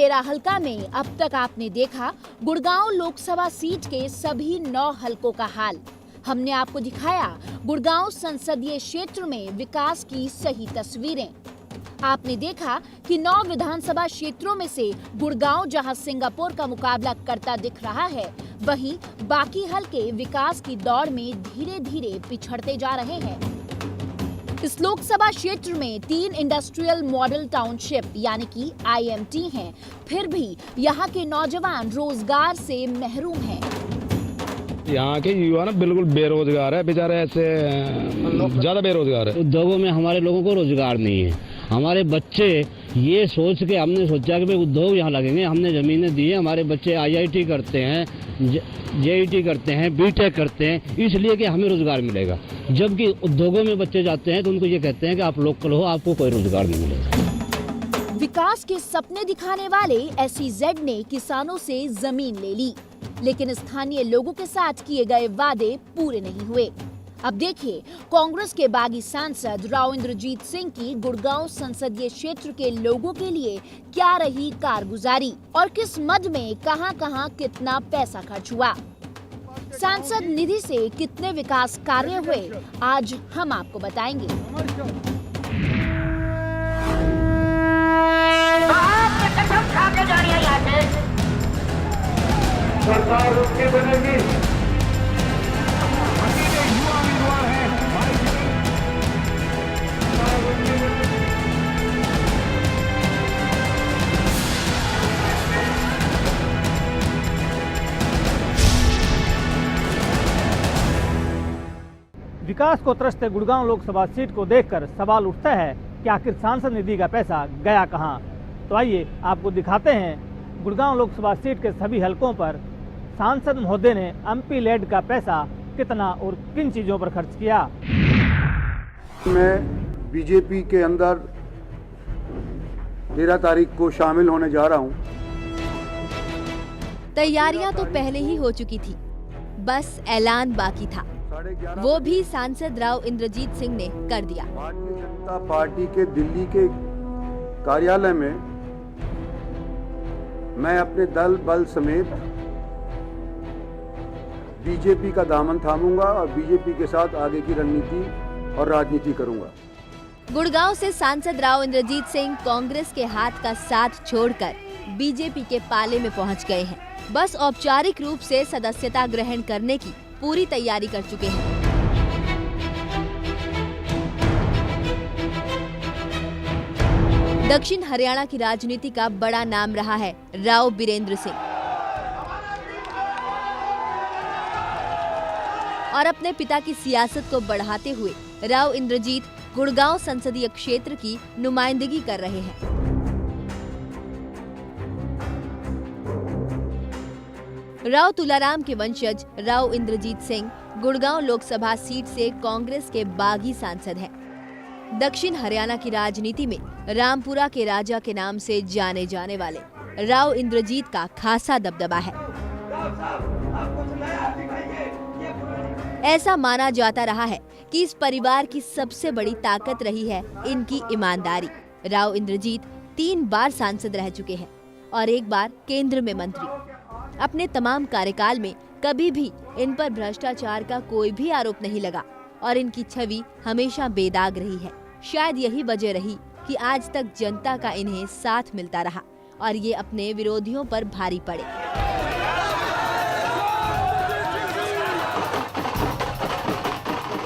तेरा हलका में अब तक आपने देखा गुड़गांव लोकसभा सीट के सभी 9 हलकों का हाल। हमने आपको दिखाया गुड़गांव संसदीय क्षेत्र में विकास की सही तस्वीरें। आपने देखा कि 9 विधानसभा क्षेत्रों में से गुड़गांव जहां सिंगापुर का मुकाबला करता दिख रहा है, वहीं बाकी हलके विकास की दौड़ में धीरे धीरे पिछड़ते जा रहे हैं। इस लोकसभा क्षेत्र में 3 इंडस्ट्रियल मॉडल टाउनशिप यानी कि IMT हैं, फिर भी यहाँ के नौजवान रोजगार से महरूम हैं। यहाँ के युवा ना बिल्कुल बेरोजगार है, बेचारे ऐसे ज्यादा बेरोजगार है। उद्योगों में हमारे लोगों को रोजगार नहीं है। हमारे बच्चे ये सोच के हमने सोचा कि भाई उद्योग यहाँ लगेंगे, हमने जमीनें दी है। हमारे बच्चे IIT करते हैं, JET करते हैं, BTech करते हैं, इसलिए कि हमें रोजगार मिलेगा। जबकि उद्योगों में बच्चे जाते हैं तो उनको ये कहते हैं कि आप लोकल हो, आपको कोई रोजगार नहीं मिलेगा। विकास के सपने दिखाने वाले SEZ ने किसानों से जमीन ले ली, लेकिन स्थानीय लोगों के साथ किए गए वादे पूरे नहीं हुए। अब देखिए कांग्रेस के बागी सांसद राव इंद्रजीत सिंह की गुड़गांव संसदीय क्षेत्र के लोगों के लिए क्या रही कारगुजारी और किस मद में कहां-कहां कितना पैसा खर्च हुआ। सांसद निधि से कितने विकास कार्य हुए, आज हम आपको बताएंगे। सरकार उसकी बनेगी। विकास को त्रस्त गुड़गांव लोकसभा सीट को देखकर सवाल उठता है कि आखिर सांसद निधि का पैसा गया कहां। तो आइए आपको दिखाते हैं गुड़गांव लोकसभा सीट के सभी हलकों पर सांसद महोदय ने MP लेड का पैसा कितना और किन चीजों पर खर्च किया। मैं BJP के अंदर 13 तारीख को शामिल होने जा रहा हूं। तैयारियां तो पहले ही हो चुकी थी, बस ऐलान बाकी था। वो भी सांसद राव इंद्रजीत सिंह ने कर दिया। भारतीय जनता पार्टी के दिल्ली के कार्यालय में मैं अपने दल बल समेत BJP का दामन थामूंगा और BJP के साथ आगे की रणनीति और राजनीति करूंगा। गुड़गांव से सांसद राव इंद्रजीत सिंह कांग्रेस के हाथ का साथ छोड़कर BJP के पाले में पहुंच गए हैं। बस औपचारिक रूप से सदस्यता ग्रहण करने की पूरी तैयारी कर चुके हैं। दक्षिण हरियाणा की राजनीति का बड़ा नाम रहा है राव बीरेंद्र सिंह, और अपने पिता की सियासत को बढ़ाते हुए राव इंद्रजीत गुड़गांव संसदीय क्षेत्र की नुमाइंदगी कर रहे हैं। राव तुलाराम के वंशज राव इंद्रजीत सिंह गुड़गांव लोकसभा सीट से कांग्रेस के बागी सांसद हैं। दक्षिण हरियाणा की राजनीति में रामपुरा के राजा के नाम से जाने जाने वाले राव इंद्रजीत का खासा दबदबा है। ऐसा माना जाता रहा है कि इस परिवार की सबसे बड़ी ताकत रही है इनकी ईमानदारी। राव इंद्रजीत 3 बार सांसद रह चुके हैं और 1 बार केंद्र में मंत्री। अपने तमाम कार्यकाल में कभी भी इन पर भ्रष्टाचार का कोई भी आरोप नहीं लगा और इनकी छवि हमेशा बेदाग रही है। शायद यही वजह रही कि आज तक जनता का इन्हें साथ मिलता रहा और ये अपने विरोधियों पर भारी पड़े।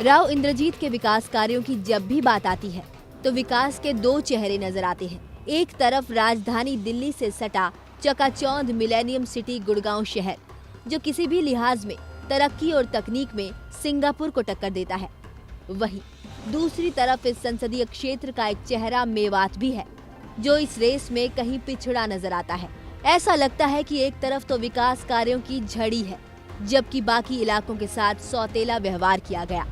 राव इंद्रजीत के विकास कार्यों की जब भी बात आती है तो विकास के 2 चेहरे नजर आते हैं। एक तरफ राजधानी दिल्ली से सटा चकाचौंध मिलेनियम सिटी गुड़गांव शहर, जो किसी भी लिहाज में तरक्की और तकनीक में सिंगापुर को टक्कर देता है। वहीं दूसरी तरफ इस संसदीय क्षेत्र का एक चेहरा मेवात भी है, जो इस रेस में कहीं पिछड़ा नजर आता है। ऐसा लगता है कि एक तरफ तो विकास कार्यों की झड़ी है, जबकि बाकी इलाकों के साथ सौतेला व्यवहार किया गया।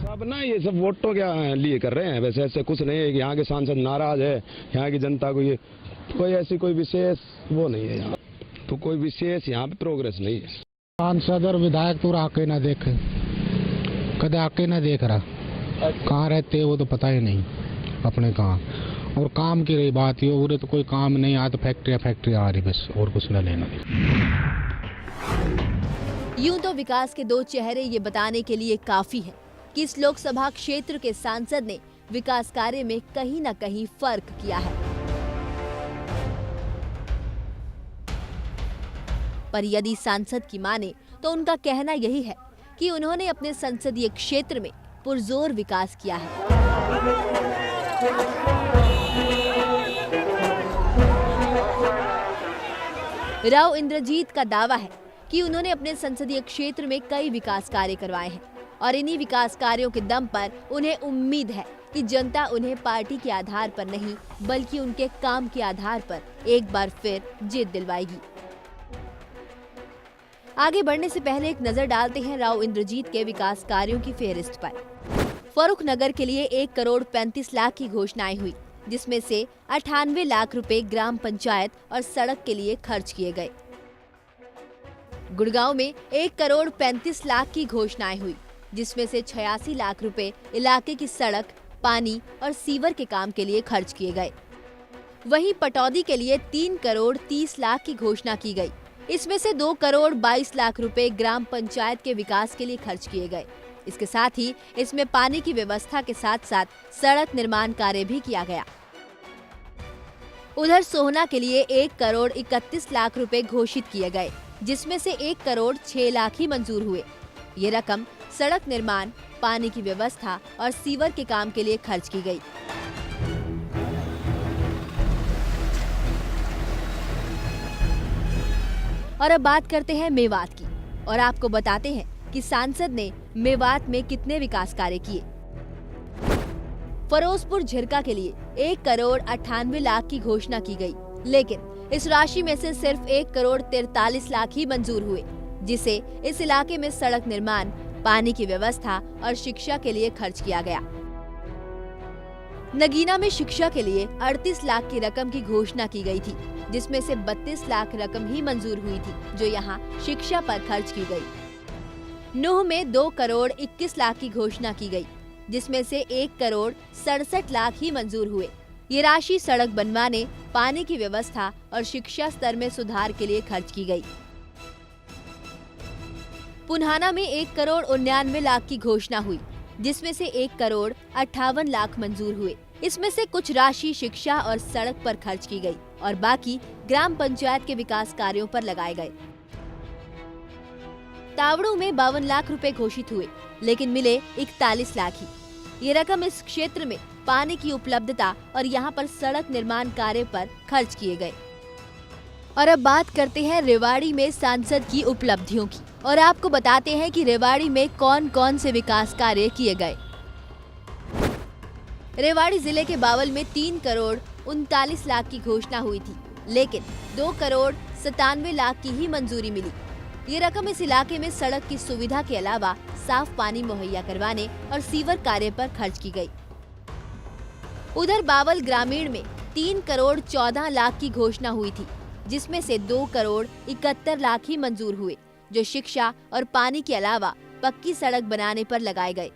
अब ना ये सब वोटों के लिए कर रहे हैं, वैसे ऐसे कुछ नहीं है कि यहाँ के सांसद नाराज है, यहाँ की जनता को ये कोई ऐसी कोई विशेष वो नहीं है। यहाँ तो कोई विशेष यहाँ पे प्रोग्रेस नहीं है। सांसद और विधायक तो आके ना देखे, कदे आके ना देख रहा, कहाँ रहते वो तो पता ही नहीं अपने कहाँ। और काम की रही बात, ये उरे तो कोई काम नहीं आ, तो फैक्ट्री आ रही बस, और कुछ न लेना। यूं तो विकास के दो चेहरे ये बताने के लिए काफी है कि इस लोकसभा क्षेत्र के सांसद ने विकास कार्य में कहीं न कहीं फर्क किया है। पर यदि सांसद की माने तो उनका कहना यही है कि उन्होंने अपने संसदीय क्षेत्र में पुरजोर विकास किया है। राव इंद्रजीत का दावा है कि उन्होंने अपने संसदीय क्षेत्र में कई विकास कार्य करवाए हैं और इन्हीं विकास कार्यों के दम पर उन्हें उम्मीद है कि जनता उन्हें पार्टी के आधार पर नहीं बल्कि उनके काम के आधार पर एक बार फिर जीत दिलवाएगी। आगे बढ़ने से पहले एक नजर डालते हैं राव इंद्रजीत के विकास कार्यों की फेहरिस्त पर। फर्रुख नगर के लिए 1 करोड़ 35 लाख की घोषणाएं हुई, जिसमें से 98 लाख रुपए ग्राम पंचायत और सड़क के लिए खर्च किए गए। गुड़गांव में 1 करोड़ 35 लाख की घोषणाएं हुई, जिसमें से 86 लाख रुपए इलाके की सड़क, पानी और सीवर के काम के लिए खर्च किए गए। वहीं पटौदी के लिए 3 करोड़ 30 लाख की घोषणा की गई। इसमें से 2 करोड़ 22 लाख रुपए ग्राम पंचायत के विकास के लिए खर्च किए गए। इसके साथ ही इसमें पानी की व्यवस्था के साथ साथ सड़क निर्माण कार्य भी किया गया। उधर सोहना के लिए 1 करोड़ 31 लाख रुपए घोषित किए गए, जिसमें से 1 करोड़ 6 लाख ही मंजूर हुए। ये रकम सड़क निर्माण, पानी की व्यवस्था और सीवर के काम के लिए खर्च की गई। और अब बात करते हैं मेवात की और आपको बताते हैं कि सांसद ने मेवात में कितने विकास कार्य किए। फरोजपुर झिरका के लिए 1 करोड़ 98 लाख की घोषणा की गई, लेकिन इस राशि में से सिर्फ 1 करोड़ 43 लाख ही मंजूर हुए, जिसे इस इलाके में सड़क निर्माण, पानी की व्यवस्था और शिक्षा के लिए खर्च किया गया। नगीना में शिक्षा के लिए 38 लाख की रकम की घोषणा की गई थी, जिसमें से 32 लाख रकम ही मंजूर हुई थी, जो यहाँ शिक्षा पर खर्च की गई। नूह में 2 करोड़ 21 लाख की घोषणा की गई, जिसमें से 1 करोड़ 67 लाख ही मंजूर हुए। ये राशि सड़क बनवाने, पानी की व्यवस्था और शिक्षा स्तर में सुधार के लिए खर्च की गई। पुन्हाना में 1 करोड़ 99 लाख की घोषणा हुई, जिसमें से 1 करोड़ 58 लाख मंजूर हुए। इसमें से कुछ राशि शिक्षा और सड़क पर खर्च की गई और बाकी ग्राम पंचायत के विकास कार्यों पर लगाए गए। तावड़ू में 52 लाख रुपए घोषित हुए, लेकिन मिले 41 लाख ही। ये रकम इस क्षेत्र में पानी की उपलब्धता और यहाँ पर सड़क निर्माण कार्य पर खर्च किए गए। और अब बात करते हैं रेवाड़ी में सांसद की उपलब्धियों की और आपको बताते हैं कि रेवाड़ी में कौन कौन से विकास कार्य किए गए। रेवाड़ी जिले के बावल में 3 करोड़ 39 लाख की घोषणा हुई थी, लेकिन 2 करोड़ 97 लाख की ही मंजूरी मिली। ये रकम इस इलाके में सड़क की सुविधा के अलावा साफ पानी मुहैया करवाने और सीवर कार्य पर खर्च की गई। उधर बावल ग्रामीण में 3 करोड़ 14 लाख की घोषणा हुई थी, जिसमें से 2 करोड़ 71 लाख ही मंजूर हुए, जो शिक्षा और पानी के अलावा पक्की सड़क बनाने पर लगाए गए।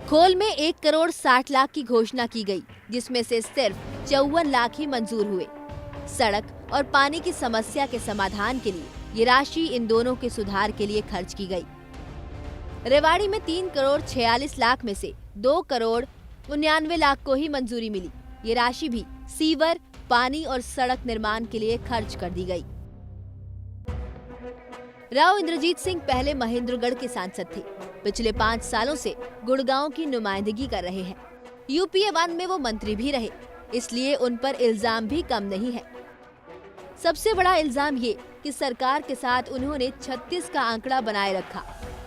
खोल में 1 करोड़ 60 लाख की घोषणा की गई, जिसमें से सिर्फ 54 लाख ही मंजूर हुए। सड़क और पानी की समस्या के समाधान के लिए ये राशि इन दोनों के सुधार के लिए खर्च की गई। रेवाड़ी में 3 करोड़ 46 लाख में से 2 करोड़ 99 लाख को ही मंजूरी मिली। ये राशि भी सीवर, पानी और सड़क निर्माण के लिए खर्च कर दी गई। राव इंद्रजीत सिंह पहले महेंद्रगढ़ के सांसद थे। पिछले 5 सालों से गुड़गांव की नुमाइंदगी कर रहे हैं। यूपीए 1 में वो मंत्री भी रहे, इसलिए उन पर इल्जाम भी कम नहीं है। सबसे बड़ा इल्जाम ये कि सरकार के साथ उन्होंने 36 का आंकड़ा बनाए रखा।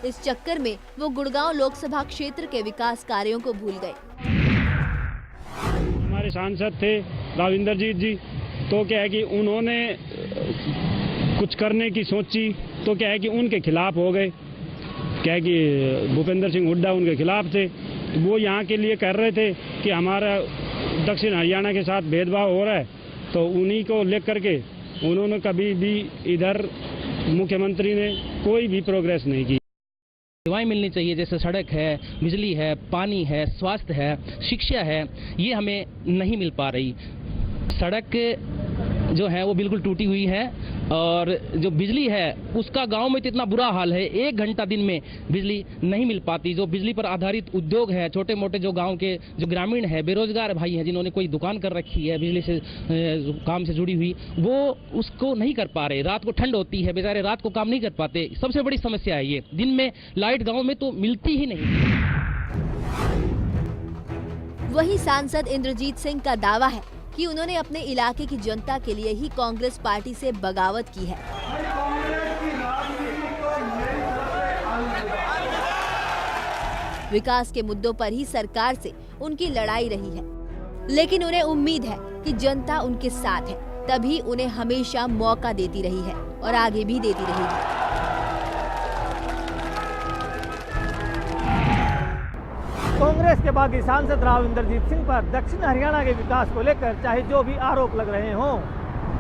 इस चक्कर में वो गुड़गांव लोकसभा क्षेत्र के विकास कार्यों को भूल गए। हमारे सांसद थे राव इंद्रजीत जी, तो क्या है कि उन्होंने कुछ करने की सोची तो क्या है कि उनके खिलाफ हो गए। क्या है कि भूपेंद्र सिंह हुड्डा उनके खिलाफ थे। वो यहाँ के लिए कह रहे थे कि हमारा दक्षिण हरियाणा के साथ भेदभाव हो रहा है, तो उन्हीं को लेकर के उन्होंने कभी भी इधर मुख्यमंत्री ने कोई भी प्रोग्रेस नहीं की। सेवाएं मिलनी चाहिए, जैसे सड़क है, बिजली है, पानी है, स्वास्थ्य है, शिक्षा है, ये हमें नहीं मिल पा रही। सड़क जो है वो बिल्कुल टूटी हुई है और जो बिजली है उसका गांव में तो इतना बुरा हाल है, 1 घंटा दिन में बिजली नहीं मिल पाती। जो बिजली पर आधारित उद्योग है, छोटे मोटे जो गांव के जो ग्रामीण है, बेरोजगार भाई हैं जिन्होंने कोई दुकान कर रखी है बिजली से काम से जुड़ी हुई, वो उसको नहीं कर पा रहे। रात को ठंड होती है, बेचारे रात को काम नहीं कर पाते। सबसे बड़ी समस्या है ये। दिन में लाइट गाँव में तो मिलती ही नहीं। वहीं सांसद इंद्रजीत सिंह का दावा है कि उन्होंने अपने इलाके की जनता के लिए ही कांग्रेस पार्टी से बगावत की है। विकास के मुद्दों पर ही सरकार से उनकी लड़ाई रही है, लेकिन उन्हें उम्मीद है कि जनता उनके साथ है, तभी उन्हें हमेशा मौका देती रही है और आगे भी देती रहेगी। कांग्रेस के बागी सांसद राव इंद्रजीत सिंह पर दक्षिण हरियाणा के विकास को लेकर चाहे जो भी आरोप लग रहे हों,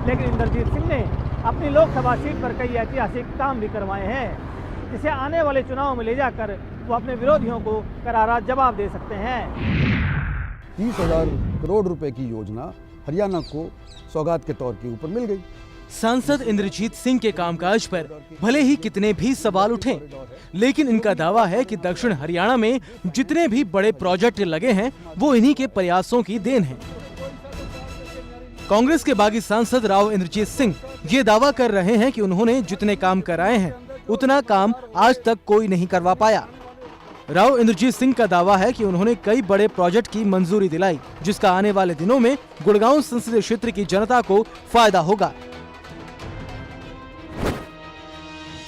लेकिन इंद्रजीत सिंह ने अपनी लोकसभा सीट पर कई ऐतिहासिक काम भी करवाए हैं, जिसे आने वाले चुनाव में ले जाकर वो अपने विरोधियों को करारा जवाब दे सकते हैं। 30,000 करोड़ रुपए की योजना हरियाणा को सौगात के तौर के ऊपर मिल गई। सांसद इंद्रजीत सिंह के कामकाज पर भले ही कितने भी सवाल उठें, लेकिन इनका दावा है कि दक्षिण हरियाणा में जितने भी बड़े प्रोजेक्ट लगे हैं वो इन्हीं के प्रयासों की देन है। कांग्रेस के बागी सांसद राव इंद्रजीत सिंह ये दावा कर रहे हैं कि उन्होंने जितने काम कराए हैं उतना काम आज तक कोई नहीं करवा पाया। राव इंद्रजीत सिंह का दावा है कि उन्होंने कई बड़े प्रोजेक्ट की मंजूरी दिलाई, जिसका आने वाले दिनों में गुड़गांव संसदीय क्षेत्र की जनता को फायदा होगा।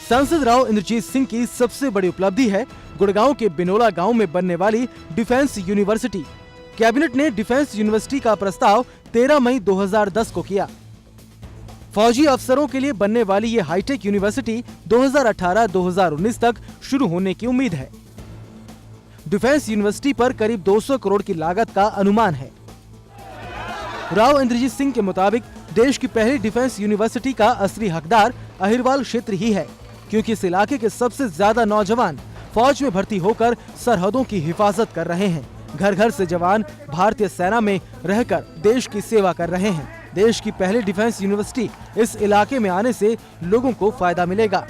सांसद राव इंद्रजीत सिंह की सबसे बड़ी उपलब्धि है गुड़गांव के बिनोला गांव में बनने वाली डिफेंस यूनिवर्सिटी। कैबिनेट ने डिफेंस यूनिवर्सिटी का प्रस्ताव 13 मई 2010 को किया। फौजी अफसरों के लिए बनने वाली ये हाईटेक यूनिवर्सिटी 2018-2019 तक शुरू होने की उम्मीद है। डिफेंस यूनिवर्सिटी पर करीब 200 करोड़ की लागत का अनुमान है। राव इंद्रजीत सिंह के मुताबिक देश की पहली डिफेंस यूनिवर्सिटी का असली हकदार अहिरवाल क्षेत्र ही है, क्योंकि इस इलाके के सबसे ज्यादा नौजवान फौज में भर्ती होकर सरहदों की हिफाजत कर रहे हैं। घर घर से जवान भारतीय सेना में रहकर देश की सेवा कर रहे हैं। देश की पहली डिफेंस यूनिवर्सिटी इस इलाके में आने से लोगों को फायदा मिलेगा।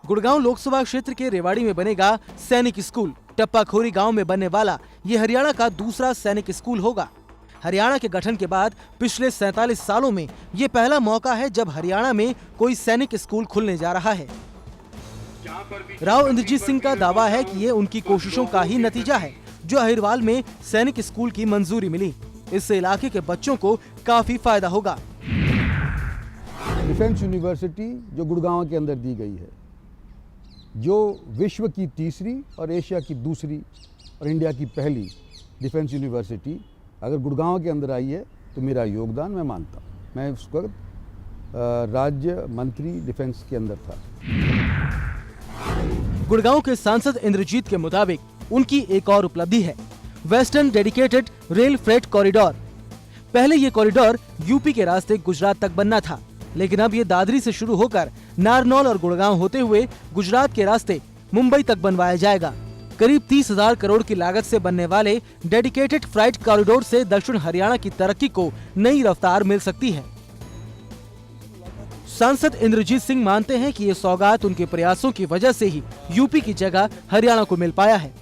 गुड़गांव लोकसभा क्षेत्र के रेवाड़ी में बनेगा सैनिक स्कूल। टप्पाखोरी गांव में बनने वाला ये हरियाणा का दूसरा सैनिक स्कूल होगा। हरियाणा के गठन के बाद पिछले 47 सालों में ये पहला मौका है जब हरियाणा में कोई सैनिक स्कूल खुलने जा रहा है। राव इंद्रजीत सिंह का दावा है कि ये उनकी कोशिशों का ही नतीजा है जो अहिरवाल में सैनिक स्कूल की मंजूरी मिली। इससे इलाके के बच्चों को काफी फायदा होगा। डिफेंस यूनिवर्सिटी जो गुड़गांव के अंदर दी गई है, जो विश्व की तीसरी और एशिया की दूसरी और इंडिया की पहली डिफेंस यूनिवर्सिटी अगर गुड़गांव के अंदर आई है तो मेरा योगदान मैं मानता हूँ। मैं उस वक्त राज्य मंत्री डिफेंस के अंदर था। गुड़गांव के सांसद इंद्रजीत के मुताबिक उनकी एक और उपलब्धि है western dedicated rail freight corridor. पहले ये कॉरिडोर यूपी के रास्ते गुजरात तक बनना था, लेकिन अब ये दादरी से शुरू होकर नारनौल और गुड़गांव होते हुए गुजरात के रास्ते मुंबई तक बनवाया जाएगा। करीब 30,000 करोड़ की लागत से बनने वाले डेडिकेटेड फ्राइट कॉरिडोर से दक्षिण हरियाणा की तरक्की को नई रफ्तार मिल सकती है। सांसद इंद्रजीत सिंह मानते हैं कि ये सौगात उनके प्रयासों की वजह से ही यूपी की जगह हरियाणा को मिल पाया है।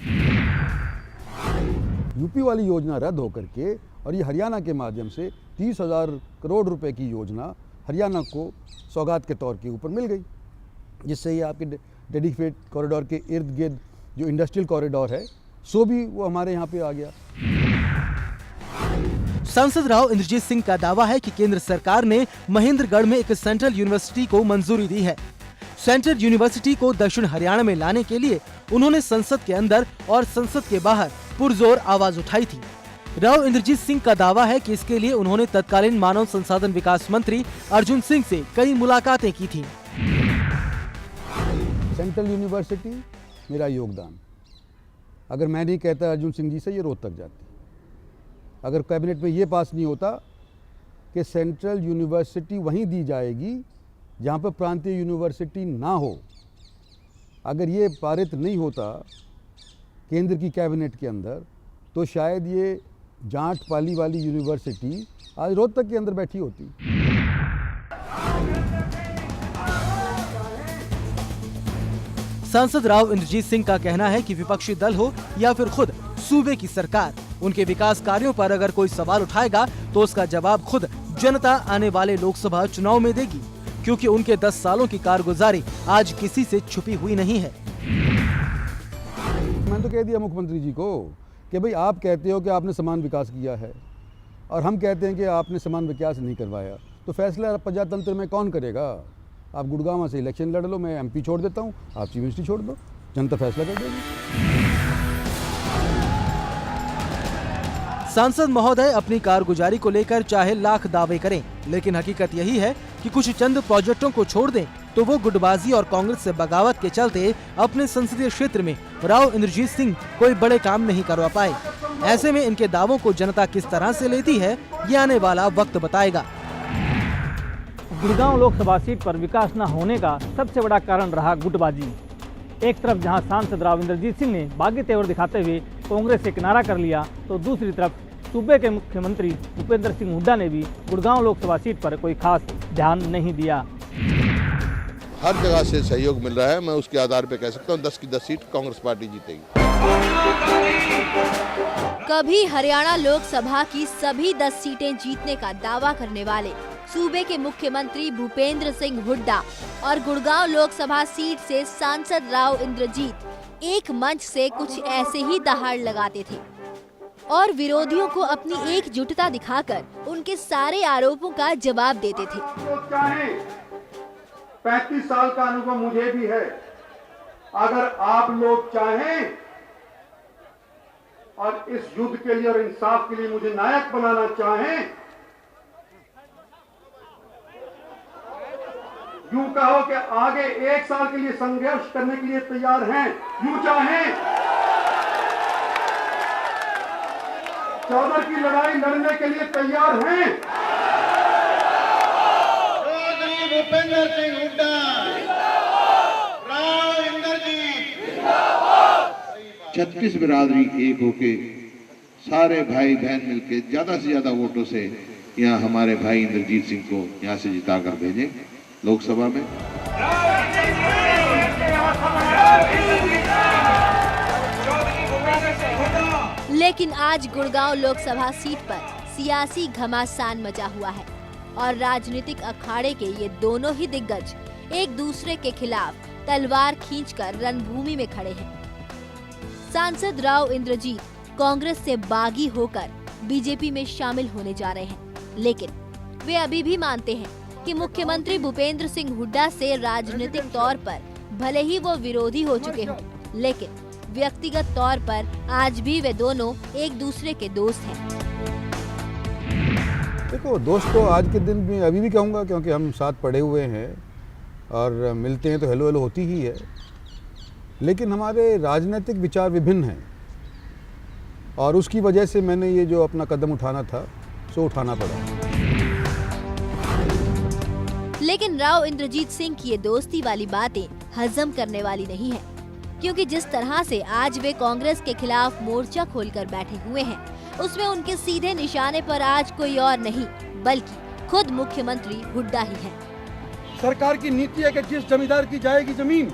यूपी वाली योजना रद्द होकर के और ये हरियाणा के माध्यम से 30,000 करोड़ रुपए की योजना हरियाणा को सौगात के तौर के ऊपर मिल गई, जिससे ये आपके डेडिकेटेड कॉरिडोर के इर्द गिर्द जो इंडस्ट्रियल कॉरिडोर है सो भी वो हमारे यहाँ पे आ गया। सांसद राव इंद्रजीत सिंह का दावा है कि केंद्र सरकार ने महेंद्रगढ़ में एक सेंट्रल यूनिवर्सिटी को मंजूरी दी है। सेंट्रल यूनिवर्सिटी को दक्षिण हरियाणा में लाने के लिए उन्होंने संसद के अंदर और संसद के बाहर पुरजोर आवाज उठाई थी। राव इंद्रजीत सिंह का दावा है कि इसके लिए उन्होंने तत्कालीन मानव संसाधन विकास मंत्री अर्जुन सिंह से कई मुलाकातें की थी। सेंट्रल यूनिवर्सिटी मेरा योगदान, अगर मैं नहीं कहता अर्जुन सिंह जी से, ये रोहतक जाती। अगर कैबिनेट में ये पास नहीं होता कि सेंट्रल यूनिवर्सिटी वहीं दी जाएगी जहाँ पर प्रांतीय यूनिवर्सिटी ना हो, अगर ये पारित नहीं होता केंद्र की कैबिनेट के अंदर, तो शायद ये जाट पाली वाली यूनिवर्सिटी आज रोहतक के अंदर बैठी होती। सांसद राव इंद्रजीत सिंह का कहना है कि विपक्षी दल हो या फिर खुद सूबे की सरकार, उनके विकास कार्यों पर अगर कोई सवाल उठाएगा तो उसका जवाब खुद जनता आने वाले लोकसभा चुनाव में देगी, क्योंकि उनके 10 सालों की कारगुजारी आज किसी से छुपी हुई नहीं है। मैंने तो कह दिया मुख्यमंत्री जी को कि भाई आप कहते हो कि आपने समान विकास किया है और हम कहते हैं कि आपने समान विकास नहीं करवाया, तो फैसला प्रजातंत्र में कौन करेगा? आप गुड़गांव से इलेक्शन लड़ लो, मैं एमपी छोड़ देता हूँ, आप चीफ मिनिस्ट्री छोड़ दो, जनता फैसला कर देगी। सांसद महोदय अपनी कारगुजारी को लेकर चाहे लाख दावे करें, लेकिन हकीकत यही है कि कुछ चंद प्रोजेक्टों को छोड़ दें तो वो गुटबाजी और कांग्रेस से बगावत के चलते अपने संसदीय क्षेत्र में राव इंद्रजीत सिंह कोई बड़े काम नहीं करवा पाए। ऐसे में इनके दावों को जनता किस तरह से लेती है, ये आने वाला वक्त बताएगा। गुड़गांव लोकसभा सीट पर विकास न होने का सबसे बड़ा कारण रहा गुटबाजी। एक तरफ जहां सांसद राव इंद्रजीत सिंह ने बागी तेवर दिखाते हुए कांग्रेस से किनारा कर लिया, तो दूसरी तरफ सूबे के मुख्यमंत्री भूपेंद्र सिंह हुड्डा ने भी गुड़गांव लोकसभा सीट पर कोई खास ध्यान नहीं दिया। हर जगह से सहयोग मिल रहा है, मैं उसके आधार पर कह सकता हूँ 10 की 10 सीट कांग्रेस पार्टी जीतेगी। कभी हरियाणा लोकसभा की सभी 10 सीटें जीतने का दावा करने वाले सूबे के मुख्यमंत्री भूपेंद्र सिंह हुड्डा और गुड़गांव लोकसभा सीट से सांसद राव इंद्रजीत एक मंच से कुछ ऐसे ही दहाड़ लगाते थे और विरोधियों को अपनी एकजुटता दिखाकर उनके सारे आरोपों का जवाब देते थे। 35 साल का अनुभव मुझे भी है। अगर आप लोग चाहें और इस युद्ध के लिए और इंसाफ के लिए मुझे नायक बनाना चाहें, यूं कहो कि आगे 1 साल के लिए संघर्ष करने के लिए तैयार हैं, यूं चाहें 14 की लड़ाई लड़ने के लिए तैयार हैं। भूपेंद्र सिंह हुड्डा, राव इंद्रजीत, 36 बिरादरी एक होके सारे भाई बहन मिलके ज्यादा से ज्यादा वोटों से यहाँ हमारे भाई इंद्रजीत सिंह को यहाँ से जिता कर भेजें लोकसभा में। लेकिन आज गुड़गांव लोकसभा सीट पर सियासी घमासान मचा हुआ है और राजनीतिक अखाड़े के ये दोनों ही दिग्गज एक दूसरे के खिलाफ तलवार खींचकर रणभूमि में खड़े हैं। सांसद राव इंद्रजीत कांग्रेस से बागी होकर बीजेपी में शामिल होने जा रहे हैं, लेकिन वे अभी भी मानते हैं कि मुख्यमंत्री भूपेंद्र सिंह हुड्डा से राजनीतिक तौर पर भले ही वो विरोधी हो चुके हों, लेकिन व्यक्तिगत तौर पर आज भी वे दोनों एक दूसरे के दोस्त हैं। देखो, दोस्त तो आज के दिन में अभी भी कहूँगा, क्योंकि हम साथ पढ़े हुए हैं और मिलते हैं तो हेलो हेलो होती ही है, लेकिन हमारे राजनीतिक विचार विभिन्न हैं और उसकी वजह से मैंने ये जो अपना कदम उठाना था सो उठाना पड़ा। लेकिन राव इंद्रजीत सिंह की ये दोस्ती वाली बातें हजम करने वाली नहीं है, क्योंकि जिस तरह से आज वे कांग्रेस के खिलाफ मोर्चा खोलकर बैठे हुए हैं, उसमें उनके सीधे निशाने पर आज कोई और नहीं बल्कि खुद मुख्यमंत्री हुड्डा ही है। सरकार की नीति है कि जिस जमींदार की जाएगी जमीन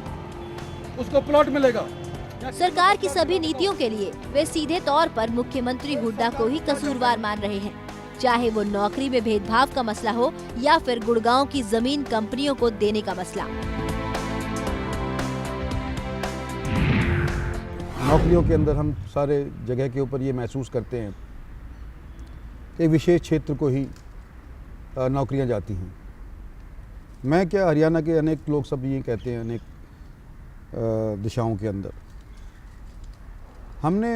उसको प्लॉट मिलेगा। सरकार की सभी नीतियों के लिए वे सीधे तौर पर मुख्यमंत्री हुड्डा को ही कसूरवार मान रहे हैं, चाहे वो नौकरी में भेदभाव का मसला हो या फिर गुड़गांव की जमीन कंपनियों को देने का मसला। नौकरियों के अंदर हम सारे जगह के ऊपर ये महसूस करते हैं कि विशेष क्षेत्र को ही नौकरियां जाती हैं। मैं क्या, हरियाणा के अनेक लोग सब ये कहते हैं, अनेक दिशाओं के अंदर हमने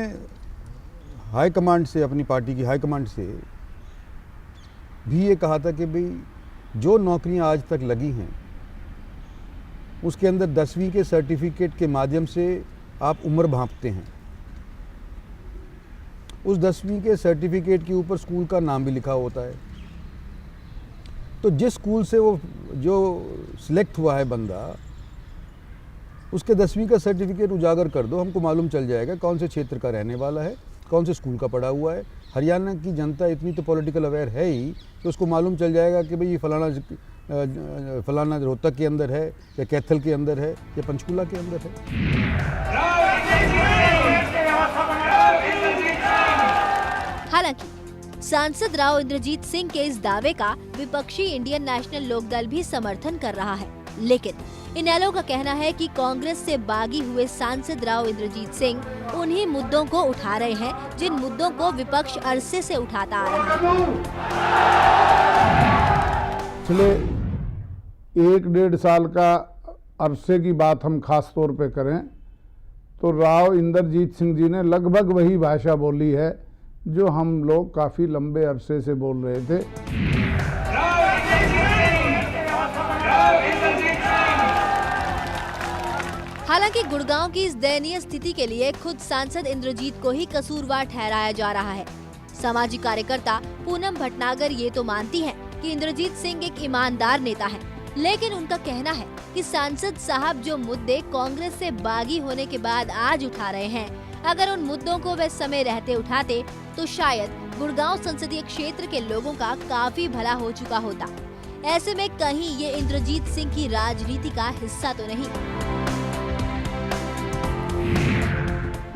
हाई कमांड से, अपनी पार्टी की हाई कमांड से भी ये कहा था कि भाई जो नौकरियां आज तक लगी हैं उसके अंदर 10वीं के सर्टिफिकेट के माध्यम से आप उम्र भांपते हैं। उस 10वीं के सर्टिफिकेट के ऊपर स्कूल का नाम भी लिखा होता है। तो जिस स्कूल से वो जो सिलेक्ट हुआ है बंदा, उसके 10वीं का सर्टिफिकेट उजागर कर दो, हमको मालूम चल जाएगा कौन से क्षेत्र का रहने वाला है, कौन से स्कूल का पढ़ा हुआ है। हरियाणा की जनता इतनी तो पॉलिटिकल अवेयर है ही कि उसको मालूम चल जाएगा कि भाई ये फलाना रोहतक के अंदर है या कैथल के अंदर है या पंचकुला के अंदर है। हालांकि सांसद राव इंद्रजीत सिंह के इस दावे का विपक्षी इंडियन नेशनल लोकदल भी समर्थन कर रहा है, लेकिन इनेलो का कहना है कि कांग्रेस से बागी हुए सांसद राव इंद्रजीत सिंह उन्हीं मुद्दों को उठा रहे हैं जिन मुद्दों को विपक्ष अरसे से उठाता आ रहा है। पिछले 1-1.5 साल का अरसे की बात हम खास तौर पे करें तो राव इंद्रजीत सिंह जी ने लगभग वही भाषा बोली है जो हम लोग काफी लंबे अरसे से बोल रहे थे। हालांकि गुड़गांव की इस दयनीय स्थिति के लिए खुद सांसद इंद्रजीत को ही कसूरवार ठहराया जा रहा है। सामाजिक कार्यकर्ता पूनम भटनागर ये तो मानती हैं कि इंद्रजीत सिंह एक ईमानदार नेता है, लेकिन उनका कहना है कि सांसद साहब जो मुद्दे कांग्रेस से बागी होने के बाद आज उठा रहे हैं, अगर उन मुद्दों को वे समय रहते उठाते तो शायद गुड़गांव संसदीय क्षेत्र के लोगों का काफी भला हो चुका होता। ऐसे में कहीं ये इंद्रजीत सिंह की राजनीति का हिस्सा तो नहीं।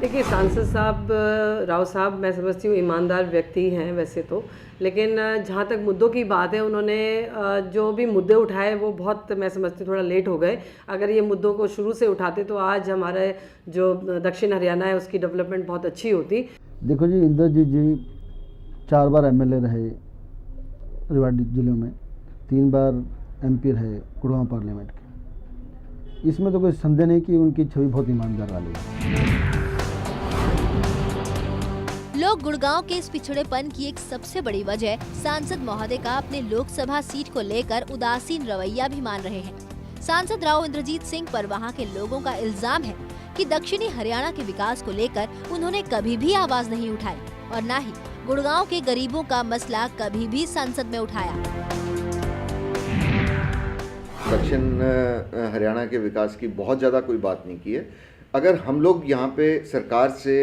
देखिए, सांसद साहब राव साहब मैं समझती हूँ ईमानदार व्यक्ति हैं वैसे तो, लेकिन जहाँ तक मुद्दों की बात है उन्होंने जो भी मुद्दे उठाए वो बहुत मैं समझती हूँ थोड़ा लेट हो गए। अगर ये मुद्दों को शुरू से उठाते तो आज हमारे जो दक्षिण हरियाणा है उसकी डेवलपमेंट बहुत अच्छी होती। देखो जी, इंद्रजीत जी 4 बार MLA रहे रेवाड़ी जिले में, 3 बार MP रहे गुड़गांव पार्लियामेंट के। इसमें तो कोई संदेह नहीं कि उनकी छवि बहुत ईमानदार वाली है। लोग गुड़गांव के इस पिछड़ेपन की एक सबसे बड़ी वजह सांसद महोदय का अपने लोकसभा सीट को लेकर उदासीन रवैया भी मान रहे हैं। सांसद राव इंद्रजीत सिंह पर वहां के लोगों का इल्जाम है कि दक्षिणी हरियाणा के विकास को लेकर उन्होंने कभी भी आवाज नहीं उठाई और न ही गुड़गांव के गरीबों का मसला कभी भी संसद में उठाया। दक्षिण हरियाणा के विकास की बहुत ज़्यादा कोई बात नहीं की है। अगर हम लोग यहाँ पे सरकार से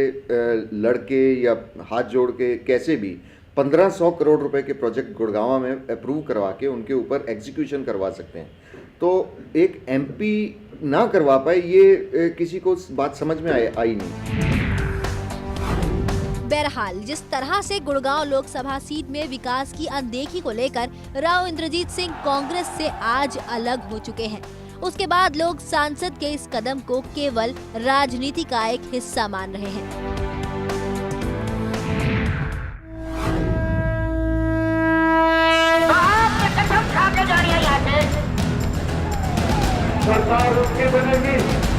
लड़के या हाथ जोड़ के कैसे भी 1500 करोड़ रुपए के प्रोजेक्ट गुड़गांव में अप्रूव करवा के उनके ऊपर एग्जीक्यूशन करवा सकते हैं, तो एक MP ना करवा पाए ये किसी को बात समझ में आई नहीं। बहरहाल जिस तरह से गुड़गांव लोकसभा सीट में विकास की अनदेखी को लेकर राव इंद्रजीत सिंह कांग्रेस से आज अलग हो चुके हैं, उसके बाद लोग सांसद के इस कदम को केवल राजनीति का एक हिस्सा मान रहे हैं। सरकार उसकी बनेगी।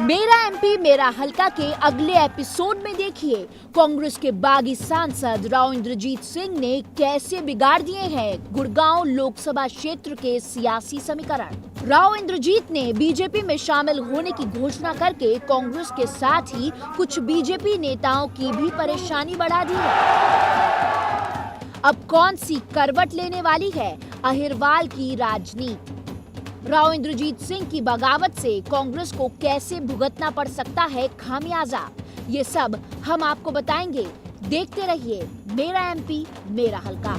मेरा MP मेरा हल्का के अगले एपिसोड में देखिए कांग्रेस के बागी सांसद राव इंद्रजीत सिंह ने कैसे बिगाड़ दिए हैं गुड़गांव लोकसभा क्षेत्र के सियासी समीकरण। राव इंद्रजीत ने बीजेपी में शामिल होने की घोषणा करके कांग्रेस के साथ ही कुछ बीजेपी नेताओं की भी परेशानी बढ़ा दी है। अब कौन सी करवट लेने वाली है अहिरवाल की राजनीति? राव इंद्रजीत सिंह की बगावत से कांग्रेस को कैसे भुगतना पड़ सकता है खामियाजा, ये सब हम आपको बताएंगे। देखते रहिए मेरा MP मेरा हल्का।